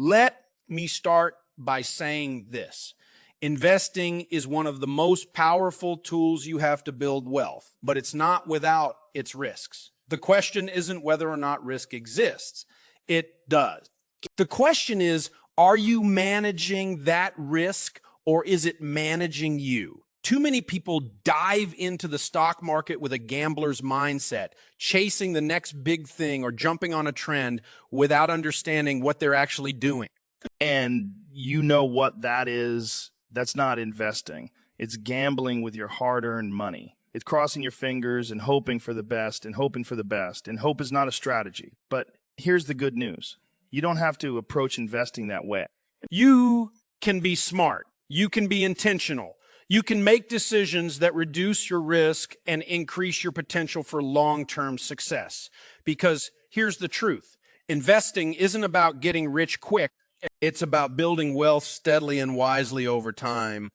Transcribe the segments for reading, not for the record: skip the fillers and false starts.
Let me start by saying this. Investing is one of the most powerful tools you have to build wealth, but it's not without its risks. The question isn't whether or not risk exists. It does. The question is, are you managing that risk or is it managing you? Too many people dive into the stock market with a gambler's mindset, chasing the next big thing or jumping on a trend without understanding what they're actually doing. And you know what that is? That's not investing. It's gambling with your hard-earned money. It's crossing your fingers and hoping for the best and hoping for the best. And hope is not a strategy. But here's the good news. You don't have to approach investing that way. You can be smart. You can be intentional. You can make decisions that reduce your risk and increase your potential for long-term success. Because here's the truth. Investing isn't about getting rich quick. It's about building wealth steadily and wisely over time.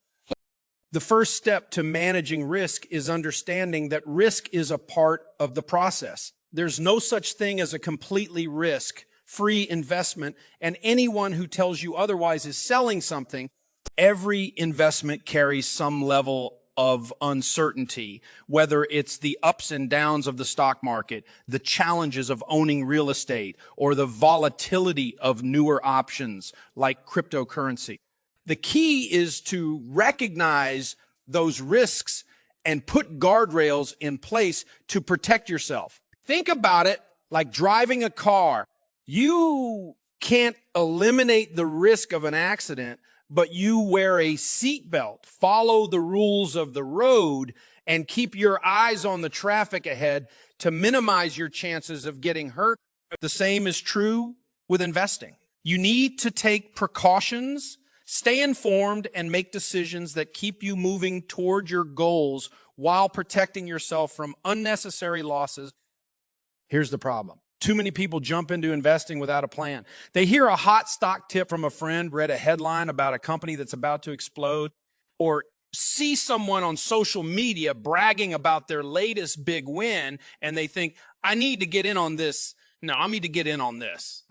The first step to managing risk is understanding that risk is a part of the process. There's no such thing as a completely risk-free investment, and anyone who tells you otherwise is selling something. Every investment carries some level of uncertainty, whether it's the ups and downs of the stock market, the challenges of owning real estate, or the volatility of newer options like cryptocurrency. The key is to recognize those risks and put guardrails in place to protect yourself. Think about it like driving a car. You can't eliminate the risk of an accident, but you wear a seatbelt, follow the rules of the road, and keep your eyes on the traffic ahead to minimize your chances of getting hurt. The same is true with investing. You need to take precautions, stay informed, and make decisions that keep you moving toward your goals while protecting yourself from unnecessary losses. Here's the problem. Too many people jump into investing without a plan. They hear a hot stock tip from a friend, read a headline about a company that's about to explode, or see someone on social media bragging about their latest big win, and they think, I need to get in on this. No, I need to get in on this.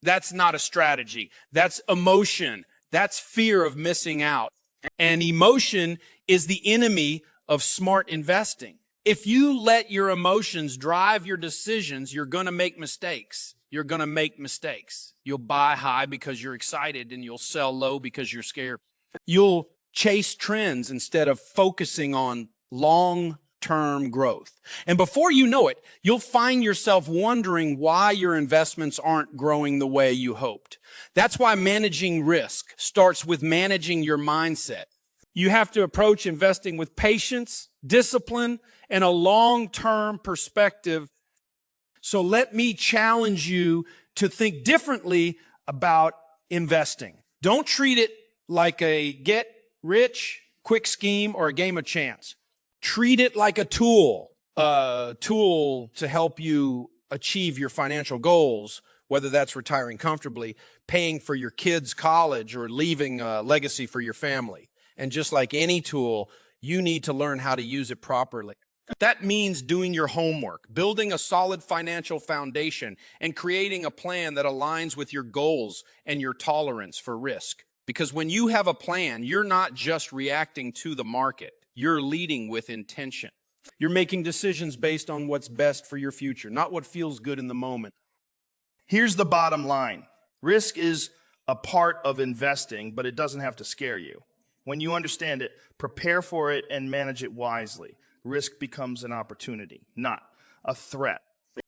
That's not a strategy. That's emotion. That's fear of missing out. And emotion is the enemy of smart investing. If you let your emotions drive your decisions, you're going to make mistakes. You're going to make mistakes. You'll buy high because you're excited, and you'll sell low because you're scared. You'll chase trends instead of focusing on long-term growth. And before you know it, you'll find yourself wondering why your investments aren't growing the way you hoped. That's why managing risk starts with managing your mindset. You have to approach investing with patience, discipline, and a long-term perspective. So let me challenge you to think differently about investing. Don't treat it like a get-rich-quick scheme or a game of chance. Treat it like a tool to help you achieve your financial goals, whether that's retiring comfortably, paying for your kids' college, or leaving a legacy for your family. And just like any tool, you need to learn how to use it properly. That means doing your homework, building a solid financial foundation, and creating a plan that aligns with your goals and your tolerance for risk. Because when you have a plan, you're not just reacting to the market. You're leading with intention. You're making decisions based on what's best for your future, not what feels good in the moment. Here's the bottom line. Risk is a part of investing, but it doesn't have to scare you. When you understand it, prepare for it and manage it wisely. Risk becomes an opportunity, not a threat.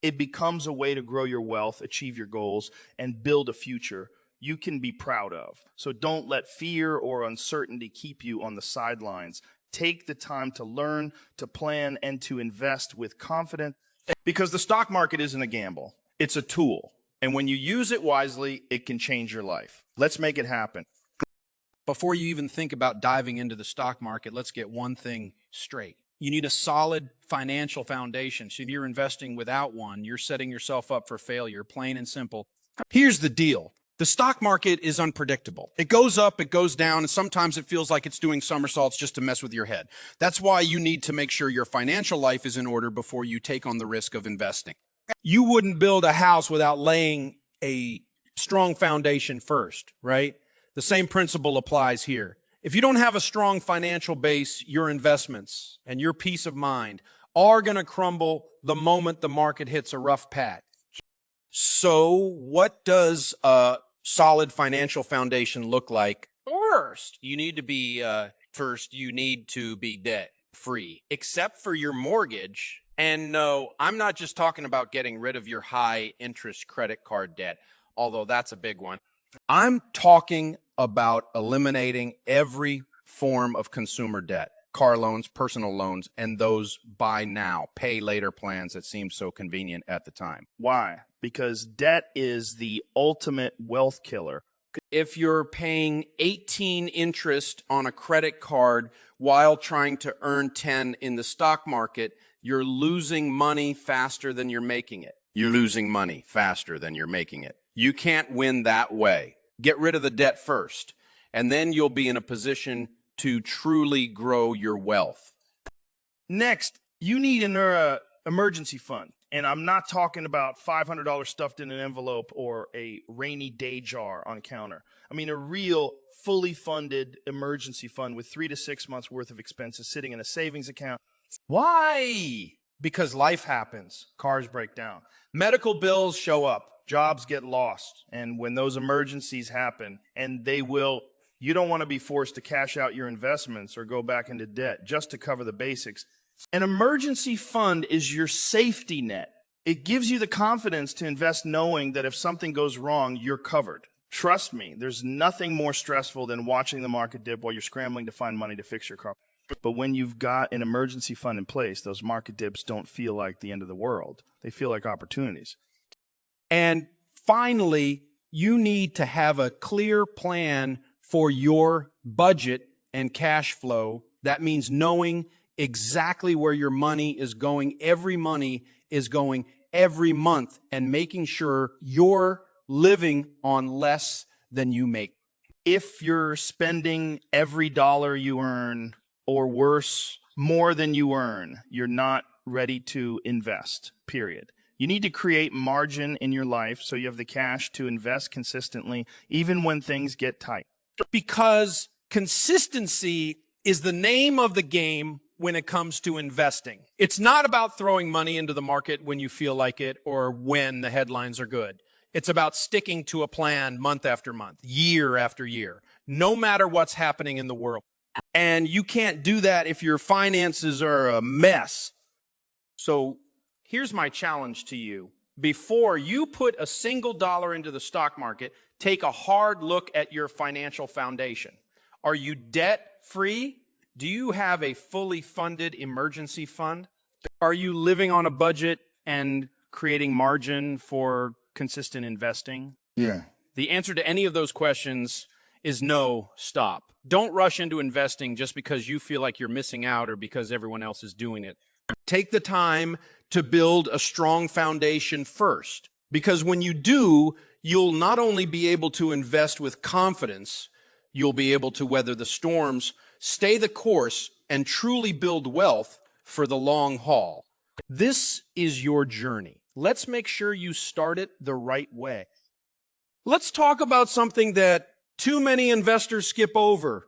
It becomes a way to grow your wealth, achieve your goals, and build a future you can be proud of. So don't let fear or uncertainty keep you on the sidelines. Take the time to learn, to plan, and to invest with confidence, because the stock market isn't a gamble. It's a tool. And when you use it wisely, it can change your life. Let's make it happen. Before you even think about diving into the stock market, let's get one thing straight. You need a solid financial foundation. So if you're investing without one, you're setting yourself up for failure, plain and simple. Here's the deal. The stock market is unpredictable. It goes up, it goes down, and sometimes it feels like it's doing somersaults just to mess with your head. That's why you need to make sure your financial life is in order before you take on the risk of investing. You wouldn't build a house without laying a strong foundation first, right? The same principle applies here. If you don't have a strong financial base, your investments and your peace of mind are going to crumble the moment the market hits a rough patch. So, what does a solid financial foundation look like? First, you need to be debt free, except for your mortgage. And no, I'm not just talking about getting rid of your high interest credit card debt, although that's a big one. I'm talking about eliminating every form of consumer debt, car loans, personal loans, and those buy now, pay later plans that seem so convenient at the time. Why? Because debt is the ultimate wealth killer. If you're paying 18 interest on a credit card while trying to earn 10 in the stock market, you're losing money faster than you're making it. You're losing money faster than you're making it. You can't win that way. Get rid of the debt first, and then you'll be in a position to truly grow your wealth. Next, you need an emergency fund. And I'm not talking about $500 stuffed in an envelope or a rainy day jar on a counter. I mean a real fully funded emergency fund with 3 to 6 months worth of expenses sitting in a savings account. Why? Because life happens. Cars break down. Medical bills show up. Jobs get lost. And when those emergencies happen, and they will, you don't want to be forced to cash out your investments or go back into debt just to cover the basics. An emergency fund is your safety net. It gives you the confidence to invest knowing that if something goes wrong, you're covered. Trust me, there's nothing more stressful than watching the market dip while you're scrambling to find money to fix your car. But when you've got an emergency fund in place, those market dips don't feel like the end of the world. They feel like opportunities. And finally, you need to have a clear plan for your budget and cash flow. That means knowing exactly where your money is going. Every money is going every month, and making sure you're living on less than you make. If you're spending every dollar you earn, or worse, more than you earn, you're not ready to invest, period. You need to create margin in your life so you have the cash to invest consistently, even when things get tight. Because consistency is the name of the game when it comes to investing. It's not about throwing money into the market when you feel like it or when the headlines are good. It's about sticking to a plan month after month, year after year, no matter what's happening in the world. And you can't do that if your finances are a mess. So here's my challenge to you. Before you put a single dollar into the stock market, take a hard look at your financial foundation. Are you debt free? Do you have a fully funded emergency fund? Are you living on a budget and creating margin for consistent investing? Yeah. The answer to any of those questions is no, stop. Don't rush into investing just because you feel like you're missing out or because everyone else is doing it. Take the time to build a strong foundation first, because when you do, you'll not only be able to invest with confidence, you'll be able to weather the storms, stay the course, and truly build wealth for the long haul. This is your journey. Let's make sure you start it the right way. Let's talk about something that too many investors skip over.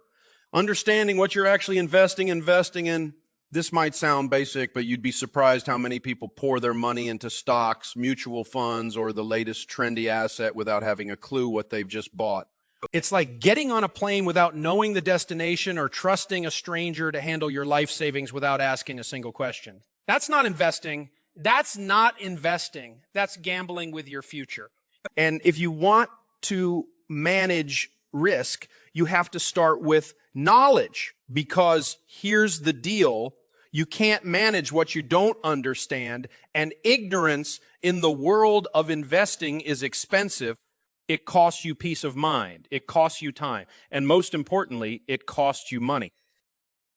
Understanding what you're actually investing in. This might sound basic, but you'd be surprised how many people pour their money into stocks, mutual funds, or the latest trendy asset without having a clue what they've just bought. It's like getting on a plane without knowing the destination or trusting a stranger to handle your life savings without asking a single question. That's not investing. That's not investing. That's gambling with your future. And if you want to manage risk, you have to start with knowledge, because here's the deal. You can't manage what you don't understand, and ignorance in the world of investing is expensive. It costs you peace of mind. It costs you time. And most importantly, it costs you money.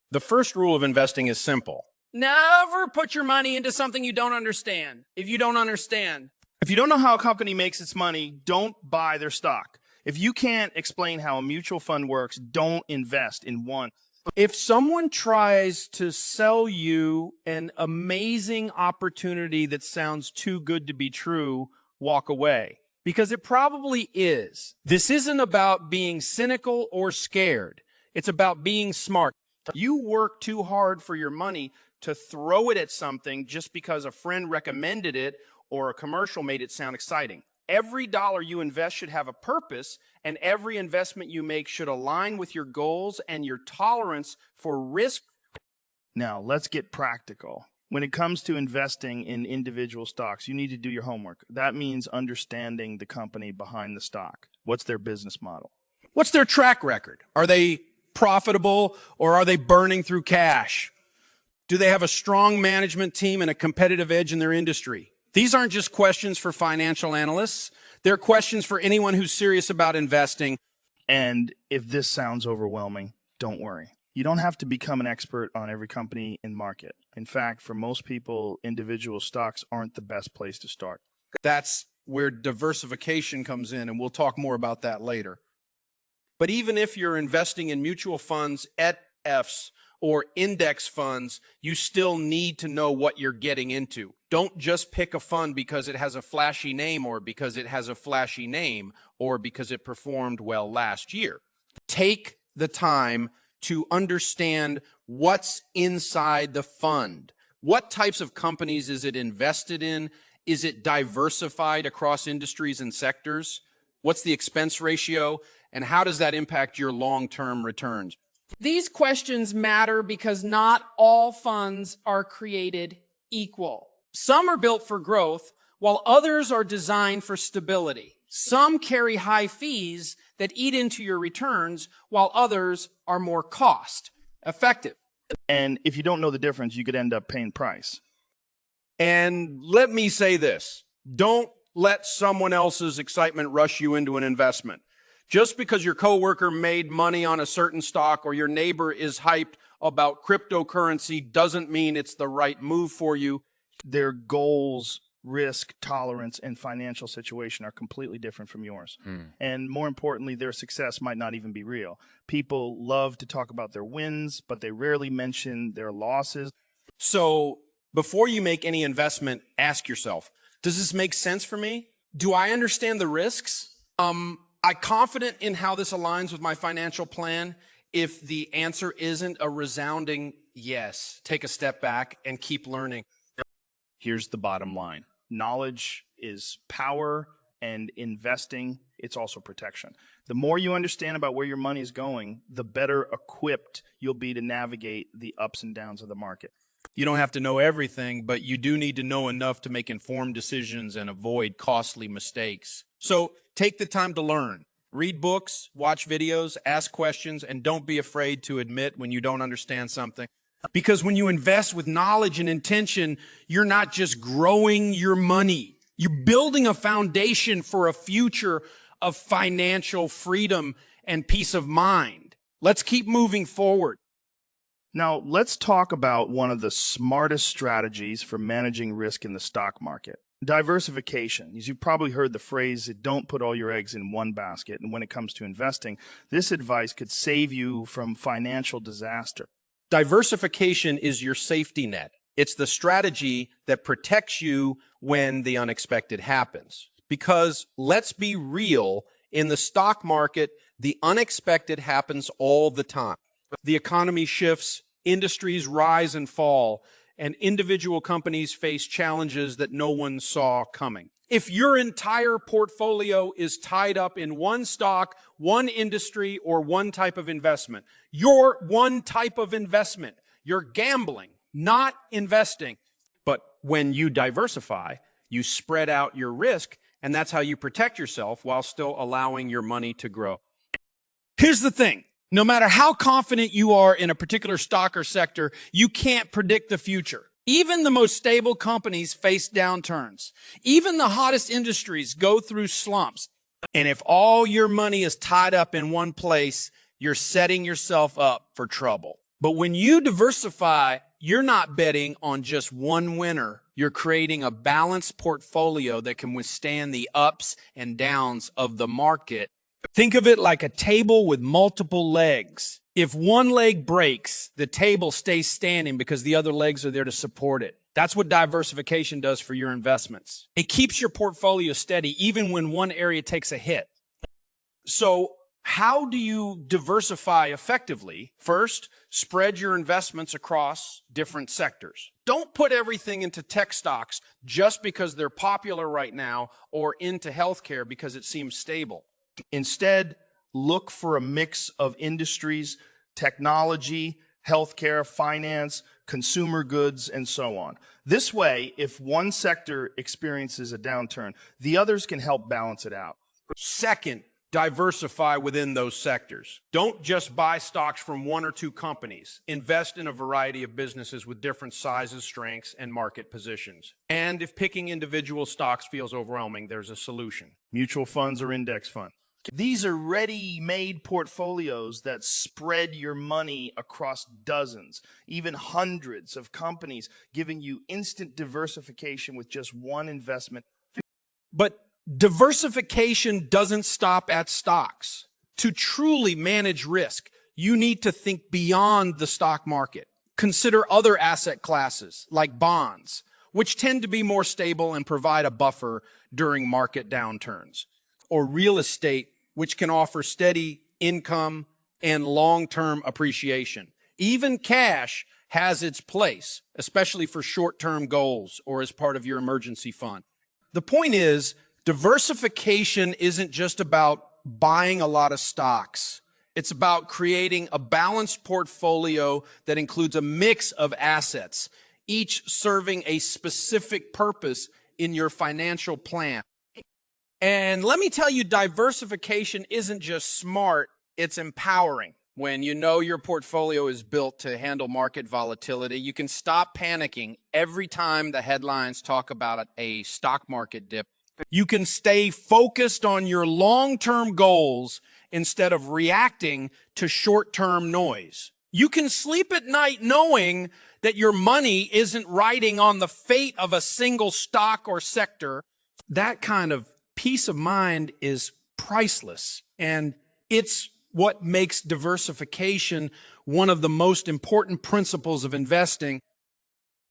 The first rule of investing is simple. Never put your money into something you don't understand. If you don't know how a company makes its money, don't buy their stock. If you can't explain how a mutual fund works, don't invest in one. If someone tries to sell you an amazing opportunity that sounds too good to be true, walk away. Because it probably is. This isn't about being cynical or scared. It's about being smart. You work too hard for your money to throw it at something just because a friend recommended it or a commercial made it sound exciting. Every dollar you invest should have a purpose, and every investment you make should align with your goals and your tolerance for risk. Now, let's get practical. When it comes to investing in individual stocks, you need to do your homework. That means understanding the company behind the stock. What's their business model? What's their track record? Are they profitable or are they burning through cash? Do they have a strong management team and a competitive edge in their industry? These aren't just questions for financial analysts. They're questions for anyone who's serious about investing. And if this sounds overwhelming, don't worry. You don't have to become an expert on every company in market. In fact, for most people, individual stocks aren't the best place to start. That's where diversification comes in, and we'll talk more about that later. But even if you're investing in mutual funds, ETFs, or index funds, you still need to know what you're getting into. Don't just pick a fund because it has a flashy name or because it has a flashy name or because it performed well last year. Take the time to understand what's inside the fund. What types of companies is it invested in? Is it diversified across industries and sectors? What's the expense ratio? And how does that impact your long-term returns? These questions matter because not all funds are created equal. Some are built for growth, while others are designed for stability. Some carry high fees that eat into your returns, while others are more cost effective. And if you don't know the difference, you could end up paying price. And let me say this, don't let someone else's excitement rush you into an investment. Just because your coworker made money on a certain stock or your neighbor is hyped about cryptocurrency doesn't mean it's the right move for you. Their goals, risk, tolerance, and financial situation are completely different from yours. And more importantly, their success might not even be real. People love to talk about their wins, but they rarely mention their losses. So before you make any investment, ask yourself, does this make sense for me? Do I understand the risks? I'm confident in how this aligns with my financial plan. If the answer isn't a resounding yes, take a step back and keep learning. Here's the bottom line. Knowledge is power, and investing, it's also protection. The more you understand about where your money is going, the better equipped you'll be to navigate the ups and downs of the market. You don't have to know everything, but you do need to know enough to make informed decisions and avoid costly mistakes. So take the time to learn. Read books, watch videos, ask questions, and don't be afraid to admit when you don't understand something. Because when you invest with knowledge and intention, you're not just growing your money. You're building a foundation for a future of financial freedom and peace of mind. Let's keep moving forward. Now, let's talk about one of the smartest strategies for managing risk in the stock market. Diversification. As you've probably heard the phrase, don't put all your eggs in one basket. And when it comes to investing, this advice could save you from financial disaster. Diversification is your safety net. It's the strategy that protects you when the unexpected happens. Because let's be real, in the stock market, the unexpected happens all the time. The economy shifts, industries rise and fall, and individual companies face challenges that no one saw coming. If your entire portfolio is tied up in one stock, one industry, or one type of investment, you're one type of investment. You're gambling, not investing. But when you diversify, you spread out your risk, and that's how you protect yourself while still allowing your money to grow. Here's the thing. No matter how confident you are in a particular stock or sector, you can't predict the future. Even the most stable companies face downturns. Even the hottest industries go through slumps. And if all your money is tied up in one place, you're setting yourself up for trouble. But when you diversify, you're not betting on just one winner. You're creating a balanced portfolio that can withstand the ups and downs of the market. Think of it like a table with multiple legs. If one leg breaks, the table stays standing because the other legs are there to support it. That's what diversification does for your investments. It keeps your portfolio steady even when one area takes a hit. So how do you diversify effectively? First, spread your investments across different sectors. Don't put everything into tech stocks just because they're popular right now or into healthcare because it seems stable. Instead, look for a mix of industries, technology, healthcare, finance, consumer goods, and so on. This way, if one sector experiences a downturn, the others can help balance it out. Second, diversify within those sectors. Don't just buy stocks from one or two companies. Invest in a variety of businesses with different sizes, strengths, and market positions. And if picking individual stocks feels overwhelming, there's a solution. Mutual funds or index funds. These are ready-made portfolios that spread your money across dozens, even hundreds of companies, giving you instant diversification with just one investment. But diversification doesn't stop at stocks. To truly manage risk, you need to think beyond the stock market. Consider other asset classes like bonds, which tend to be more stable and provide a buffer during market downturns, or real estate, which can offer steady income and long-term appreciation. Even cash has its place, especially for short-term goals or as part of your emergency fund. The point is, diversification isn't just about buying a lot of stocks. It's about creating a balanced portfolio that includes a mix of assets, each serving a specific purpose in your financial plan. And let me tell you, diversification isn't just smart, it's empowering. When you know your portfolio is built to handle market volatility, you can stop panicking every time the headlines talk about a stock market dip. You can stay focused on your long-term goals instead of reacting to short-term noise. You can sleep at night knowing that your money isn't riding on the fate of a single stock or sector. That kind of peace of mind is priceless, and it's what makes diversification one of the most important principles of investing.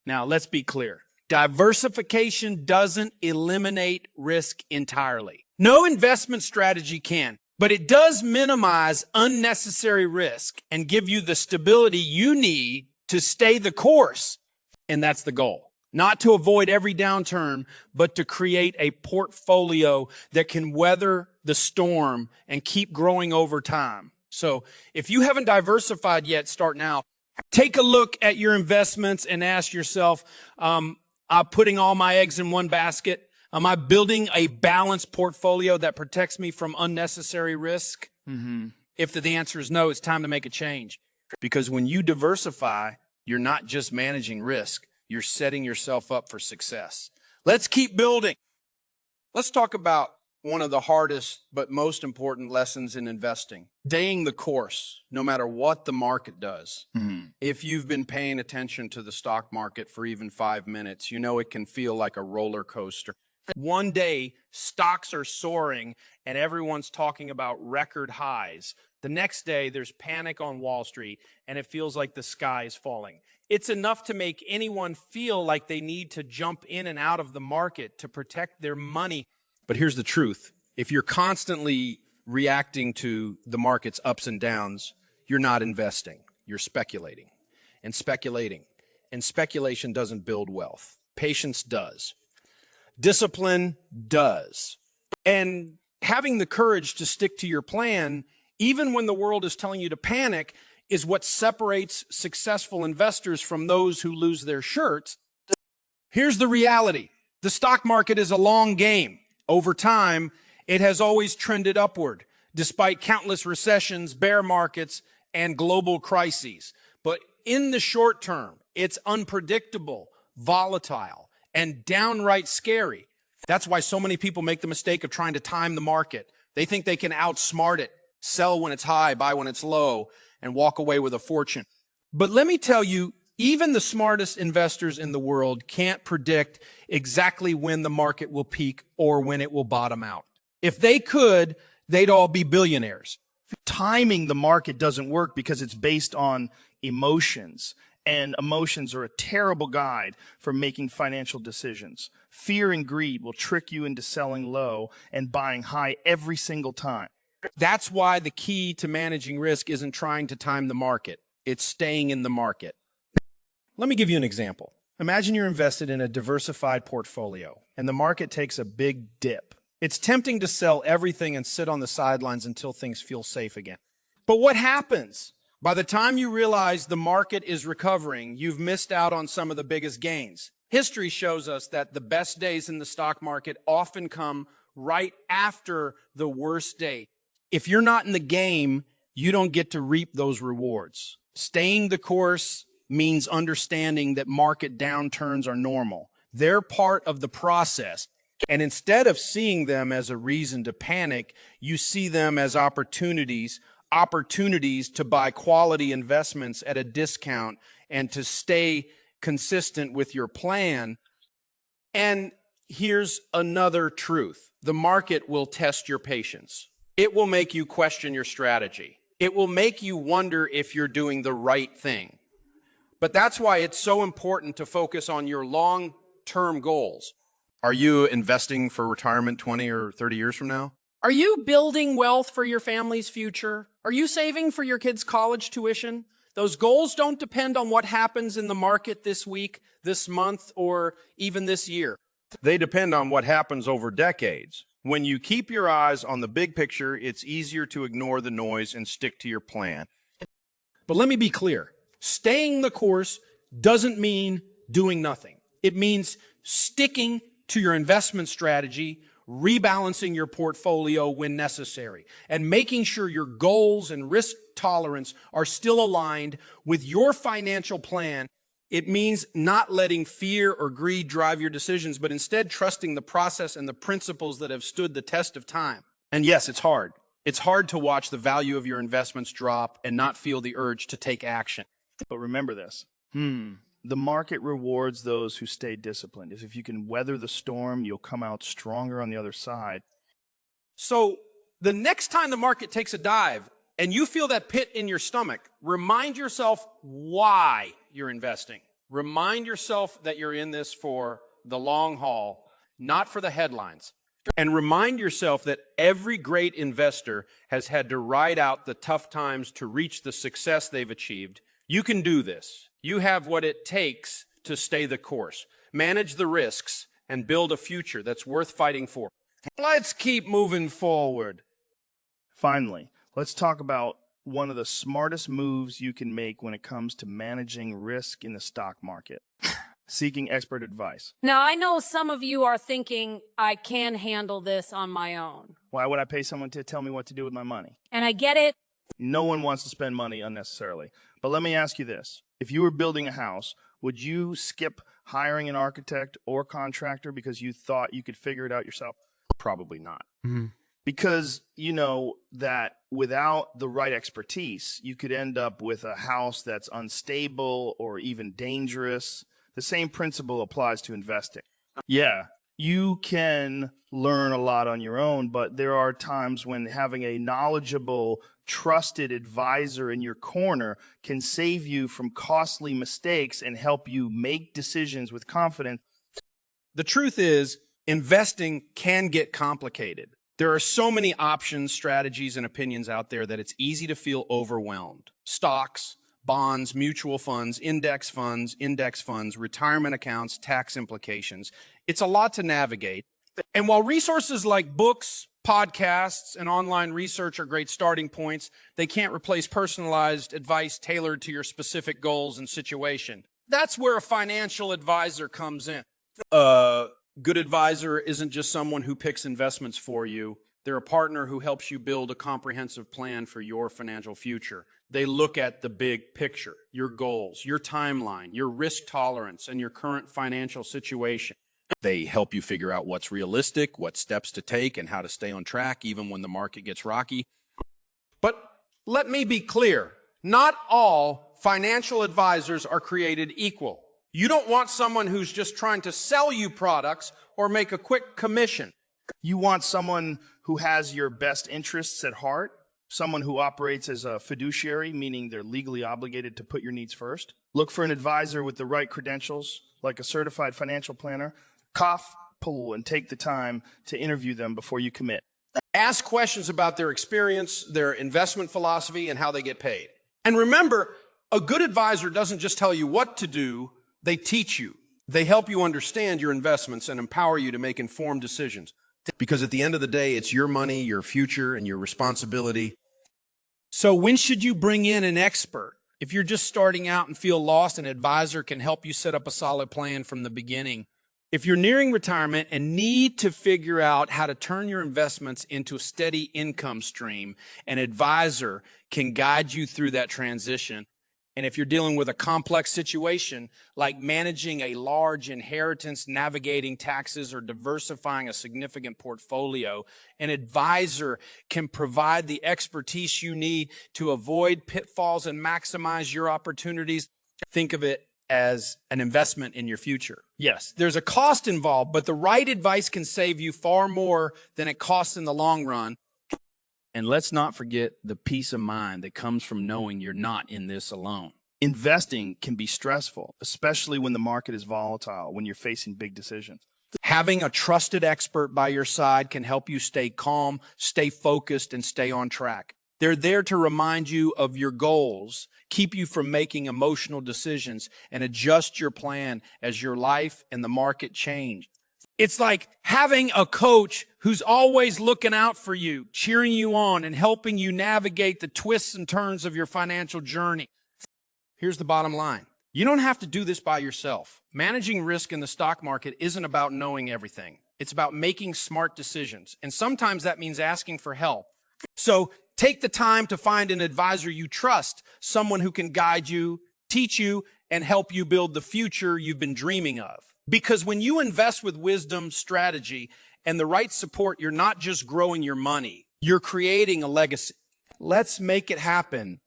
Now, let's be clear. Diversification doesn't eliminate risk entirely. No investment strategy can, but it does minimize unnecessary risk and give you the stability you need to stay the course. And that's the goal. Not to avoid every downturn, but to create a portfolio that can weather the storm and keep growing over time. So if you haven't diversified yet, start now. Take a look at your investments and ask yourself, I'm putting all my eggs in one basket. Am I building a balanced portfolio that protects me from unnecessary risk? If the answer is no, it's time to make a change. Because when you diversify, you're not just managing risk. You're setting yourself up for success. Let's keep building. Let's talk about one of the hardest but most important lessons in investing. Staying the course, no matter what the market does. If you've been paying attention to the stock market for even 5 minutes, you know it can feel like a roller coaster. One day, stocks are soaring and everyone's talking about record highs. The next day, there's panic on Wall Street and it feels like the sky is falling. It's enough to make anyone feel like they need to jump in and out of the market to protect their money. But here's the truth. If you're constantly reacting to the market's ups and downs, you're not investing. You're speculating. And speculation doesn't build wealth. Patience does. Discipline does. And having the courage to stick to your plan, even when the world is telling you to panic, is what separates successful investors from those who lose their shirts. Here's the reality. The stock market is a long game. Over time, it has always trended upward, despite countless recessions, bear markets, and global crises. But in the short term, it's unpredictable, volatile, and downright scary. That's why so many people make the mistake of trying to time the market. They think they can outsmart it, sell when it's high, buy when it's low, and walk away with a fortune. But let me tell you, even the smartest investors in the world can't predict exactly when the market will peak or when it will bottom out. If they could, they'd all be billionaires. Timing the market doesn't work because it's based on emotions And emotions are a terrible guide for making financial decisions. Fear and greed will trick you into selling low and buying high every single time. That's why the key to managing risk isn't trying to time the market. It's staying in the market. Let me give you an example. Imagine you're invested in a diversified portfolio and the market takes a big dip. It's tempting to sell everything and sit on the sidelines until things feel safe again. But what happens? By the time you realize the market is recovering, you've missed out on some of the biggest gains. History shows us that the best days in the stock market often come right after the worst day. If you're not in the game, you don't get to reap those rewards. Staying the course means understanding that market downturns are normal. They're part of the process. And instead of seeing them as a reason to panic, you see them as opportunities to buy quality investments at a discount and to stay consistent with your plan. And here's another truth. The market will test your patience. It will make you question your strategy. It will make you wonder if you're doing the right thing. But that's why it's so important to focus on your long-term goals. Are you investing for retirement 20 or 30 years from now? Are you building wealth for your family's future? Are you saving for your kids' college tuition? Those goals don't depend on what happens in the market this week, this month, or even this year. They depend on what happens over decades. When you keep your eyes on the big picture, it's easier to ignore the noise and stick to your plan. But let me be clear. Staying the course doesn't mean doing nothing. It means sticking to your investment strategy, rebalancing your portfolio when necessary, and making sure your goals and risk tolerance are still aligned with your financial plan. It means not letting fear or greed drive your decisions, but instead trusting the process and the principles that have stood the test of time. And yes, it's hard. It's hard to watch the value of your investments drop and not feel the urge to take action. But remember this. The market rewards those who stay disciplined. If you can weather the storm, you'll come out stronger on the other side. So the next time the market takes a dive and you feel that pit in your stomach, remind yourself why you're investing. Remind yourself that you're in this for the long haul, not for the headlines. And remind yourself that every great investor has had to ride out the tough times to reach the success they've achieved. You can do this. You have what it takes to stay the course, manage the risks, and build a future that's worth fighting for. Let's keep moving forward. Finally, let's talk about one of the smartest moves you can make when it comes to managing risk in the stock market. Seeking expert advice. Now, I know some of you are thinking, I can handle this on my own. Why would I pay someone to tell me what to do with my money? And I get it. No one wants to spend money unnecessarily. But let me ask you this. If you were building a house, would you skip hiring an architect or contractor because you thought you could figure it out yourself? Probably not. Because you know that without the right expertise, you could end up with a house that's unstable or even dangerous. The same principle applies to investing. Yeah, you can learn a lot on your own, but there are times when having a knowledgeable, trusted advisor in your corner can save you from costly mistakes and help you make decisions with confidence. The truth is, investing can get complicated. There are so many options, strategies, and opinions out there that it's easy to feel overwhelmed. Stocks, bonds, mutual funds, index funds, retirement accounts, tax implications. It's a lot to navigate. And while resources like books, podcasts, and online research are great starting points, they can't replace personalized advice tailored to your specific goals and situation. That's where a financial advisor comes in. Good advisor isn't just someone who picks investments for you. They're a partner who helps you build a comprehensive plan for your financial future. They look at the big picture, your goals, your timeline, your risk tolerance, and your current financial situation. They help you figure out what's realistic, what steps to take, and how to stay on track even when the market gets rocky. But let me be clear, not all financial advisors are created equal. You don't want someone who's just trying to sell you products or make a quick commission. You want someone who has your best interests at heart, someone who operates as a fiduciary, meaning they're legally obligated to put your needs first. Look for an advisor with the right credentials, like a certified financial planner. Cough, pull, and take the time to interview them before you commit. Ask questions about their experience, their investment philosophy, and how they get paid. And remember, a good advisor doesn't just tell you what to do, they teach you. They help you understand your investments and empower you to make informed decisions. Because at the end of the day, it's your money, your future, and your responsibility. So when should you bring in an expert? If you're just starting out and feel lost, an advisor can help you set up a solid plan from the beginning. If you're nearing retirement and need to figure out how to turn your investments into a steady income stream, an advisor can guide you through that transition. And if you're dealing with a complex situation like managing a large inheritance, navigating taxes, or diversifying a significant portfolio, an advisor can provide the expertise you need to avoid pitfalls and maximize your opportunities. Think of it as an investment in your future. Yes, there's a cost involved, but the right advice can save you far more than it costs in the long run. And let's not forget the peace of mind that comes from knowing you're not in this alone. Investing can be stressful, especially when the market is volatile, when you're facing big decisions. Having a trusted expert by your side can help you stay calm, stay focused, and stay on track. They're there to remind you of your goals, keep you from making emotional decisions, and adjust your plan as your life and the market change. It's like having a coach who's always looking out for you, cheering you on, and helping you navigate the twists and turns of your financial journey. Here's the bottom line. You don't have to do this by yourself. Managing risk in the stock market isn't about knowing everything. It's about making smart decisions. And sometimes that means asking for help. So take the time to find an advisor you trust, someone who can guide you, teach you, and help you build the future you've been dreaming of. Because when you invest with wisdom, strategy, and the right support, you're not just growing your money, you're creating a legacy. Let's make it happen